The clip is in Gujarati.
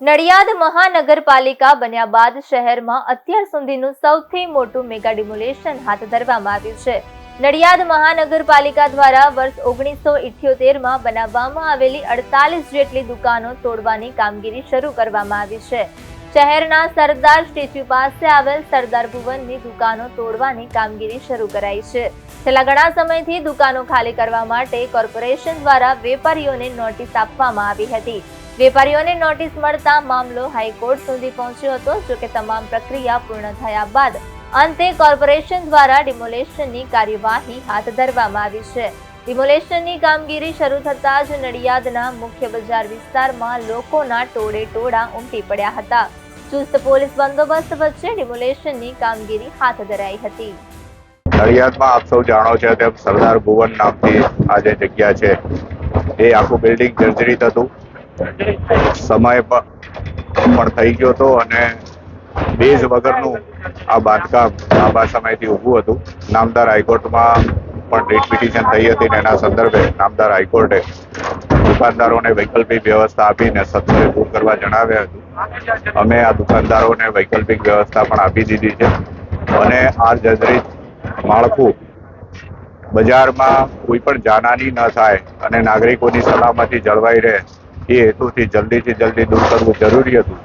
નડિયાદ મહાનગરપાલિકા બન્યા બાદ શહેરમાં અત્યાર સુધીનું સૌથી મોટું મેગા ડિમોલેશન હાથ ધરવામાં આવ્યું છે। નડિયાદ મહાનગરપાલિકા દ્વારા વર્ષ 1978માં બનાવવામાં આવેલી 48 જેટલી દુકાનો તોડવાની કામગીરી શરૂ કરવામાં આવી છે। શહેરના સરદાર સ્ટેચ્યુ પાસે આવેલ સરદાર ભુવનની દુકાનો તોડવાની કામગીરી શરૂ કરાઈ છે। છેલ્લા ઘણા સમયથી દુકાનો ખાલી કરવા માટે કોર્પોરેશન દ્વારા વેપારીઓને નોટિસ આપવામાં આવી હતી। વેપારીઓને નોટિસ મળતા મામલો હાઈકોર્ટ સુધી પહોંચ્યો હતો। જો કે તમામ પ્રક્રિયા પૂર્ણ થયા બાદ અંતે કોર્પોરેશન દ્વારા ડિમોલેશનની કાર્યવાહી હાથ ધરવામાં આવી છે। ડિમોલેશનની કામગીરી શરૂ થતાં જ નડિયાદના મુખ્ય બજાર વિસ્તારમાં લોકોના ટોળે ટોળા ઉમટી પડ્યા હતા। ચુસ્ત પોલીસ બંદોબસ્ત વચ્ચે ડિમોલેશનની કામગીરી હાથ ધરાઈ હતી। નડિયાદમાં આપ સૌ જાણો છો તેમ સરદાર ભુવન નામથી આ જે જગ્યા છે એ આખું બિલ્ડિંગ જર્જરિત હતું। સમય પણ થઈ ગયો હતો અને બેઝ વગરનું આ બાંધકામ લાંબા સમયથી ઊભું હતું। નામદાર હાઈકોર્ટમાં પણ રીટ પિટિશન થઈ હતી અને એના સંદર્ભે નામદાર હાઈકોર્ટે દુકાનદારોને વૈકલ્પિક વ્યવસ્થા આપીને સત્વરે દૂર કરવા જણાવ્યા હતું। અમે આ દુકાનદારોને વૈકલ્પિક વ્યવસ્થા પણ આપી દીધી છે અને આ જર્જરિત માળખું બજારમાં કોઈ પણ જાનહાની ન થાય અને નાગરિકોની સલામતી જળવાઈ રહે એ હેતુથી જલ્દીથી જલ્દી દૂર કરવું જરૂરી હતું।